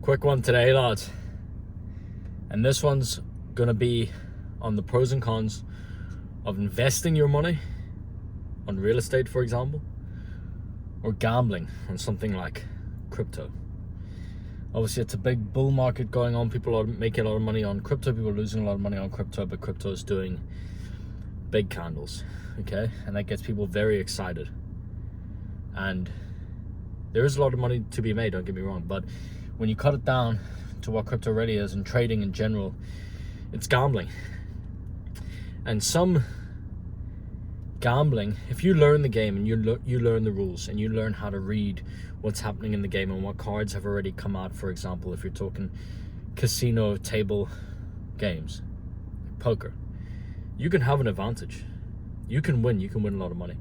Quick one today, lads. And this one's gonna be on the pros and cons of investing your money on real estate, for example, or gambling on something like crypto. Obviously, it's a big bull market going on. People are making a lot of money on crypto. People are losing a lot of money on crypto, but crypto is doing big candles, okay? And that gets people very excited. And there is a lot of money to be made, don't get me wrong, but when you cut it down to what crypto really is and trading in general, it's gambling. And some gambling, if you learn the game and you learn the rules and you learn how to read what's happening in the game and what cards have already come out, for example, if you're talking casino table games, poker, you can have an advantage. You can win a lot of money.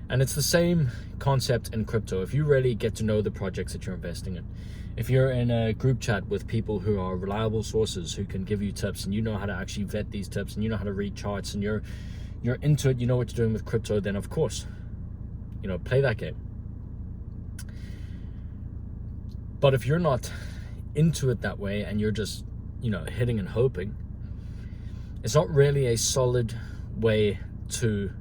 And it's the same concept in crypto. If you really get to know the projects that you're investing in, if you're in a group chat with people who are reliable sources who can give you tips, and you know how to actually vet these tips, and you know how to read charts, and you're into it, you know what you're doing with crypto, then of course, play that game. But if you're not into it that way and you're just, hitting and hoping, it's not really a solid way to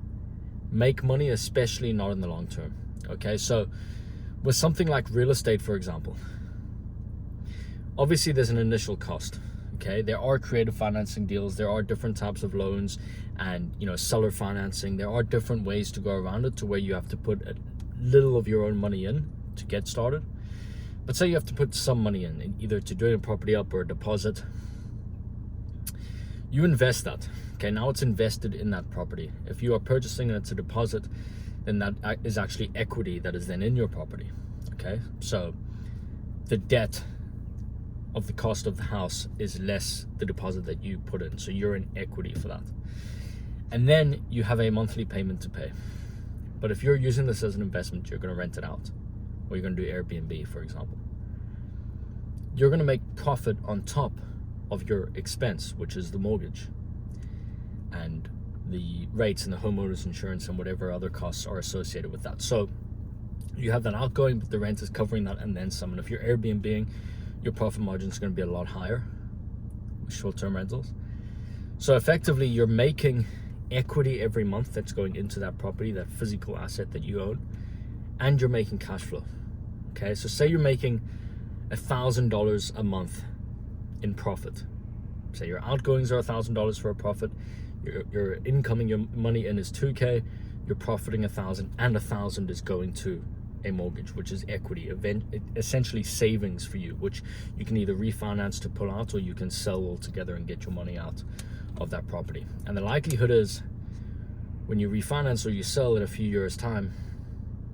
make money, especially not in the long term. Okay, so with something like real estate, for example, obviously there's an initial cost. Okay, there are creative financing deals, there are different types of loans, and seller financing. There are different ways to go around it to where you have to put a little of your own money in to get started. But say you have to put some money in, either to do a property up or a deposit. You invest that. Okay, now it's invested in that property. If you are purchasing it as a deposit, then that is actually equity that is then in your property. Okay, so the debt of the cost of the house is less the deposit that you put in. So you're in equity for that. And then you have a monthly payment to pay. But if you're using this as an investment, you're going to rent it out, or you're going to do Airbnb, for example. You're going to make profit on top of your expense, which is the mortgage and the rates and the homeowner's insurance and whatever other costs are associated with that. So you have that outgoing, but the rent is covering that and then some. And if you're Airbnb-ing, your profit margin is going to be a lot higher with short-term rentals. So effectively, you're making equity every month that's going into that property, that physical asset that you own, and you're making cash flow. Okay, so say you're making $1,000 a month in profit. Say your outgoings are $1,000 for a profit, your incoming, your money in is $2,000, you're profiting $1,000, and $1,000 is going to a mortgage, which is equity, essentially savings for you, which you can either refinance to pull out, or you can sell altogether and get your money out of that property. And the likelihood is, when you refinance or you sell in a few years' time,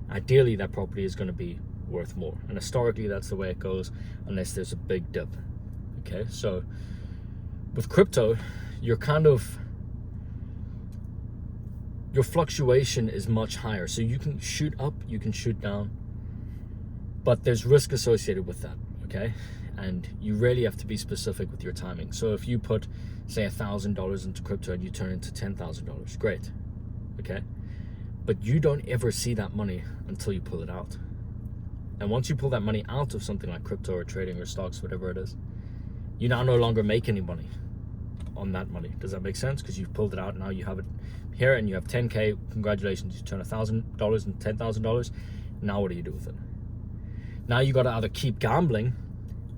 ideally that property is going to be worth more. And historically, that's the way it goes, unless there's a big dip. Okay, so with crypto, your fluctuation is much higher. So you can shoot up, you can shoot down, but there's risk associated with that, okay? And you really have to be specific with your timing. So if you put, say, $1,000 into crypto and you turn into $10,000, great, okay? But you don't ever see that money until you pull it out. And once you pull that money out of something like crypto or trading or stocks, whatever it is, you now no longer make any money on that money. Does that make sense? Because you've pulled it out, now you have it here and you have 10K, congratulations, you turn $1,000 into $10,000. Now what do you do with it? Now you got to either keep gambling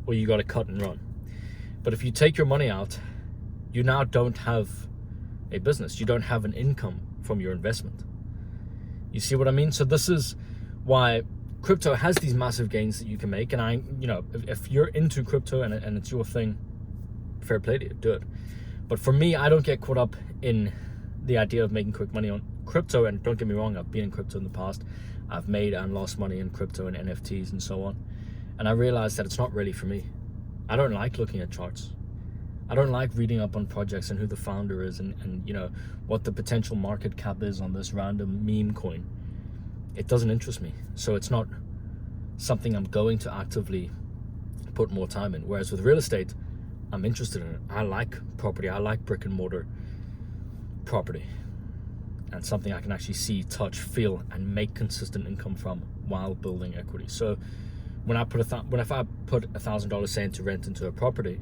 or you got to cut and run. But if you take your money out, you now don't have a business. You don't have an income from your investment. You see what I mean? So this is why crypto has these massive gains that you can make. And if you're into crypto and it's your thing, fair play to you, do it. But for me, I don't get caught up in the idea of making quick money on crypto. And don't get me wrong, I've been in crypto in the past. I've made and lost money in crypto and NFTs and so on. And I realized that it's not really for me. I don't like looking at charts. I don't like reading up on projects and who the founder is and what the potential market cap is on this random meme coin. It doesn't interest me. So it's not something I'm going to actively put more time in. Whereas with real estate, I'm interested in it. I like property. I like brick and mortar property. And something I can actually see, touch, feel, and make consistent income from while building equity. So When I put if I put $1,000 say into rent into a property,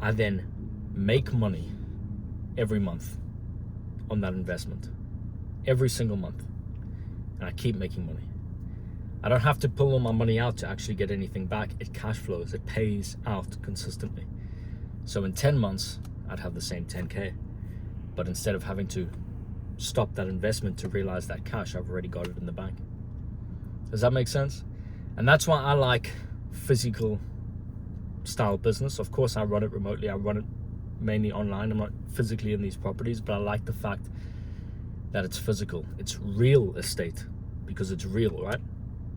I then make money every month on that investment, every single month, and I keep making money. I don't have to pull all my money out to actually get anything back. It cash flows, it pays out consistently. So in 10 months, I'd have the same 10K. But instead of having to stop that investment to realize that cash, I've already got it in the bank. Does that make sense? And that's why I like physical style business. Of course, I run it remotely. I run it mainly online. I'm not physically in these properties, but I like the fact that it's physical. It's real estate because it's real, right?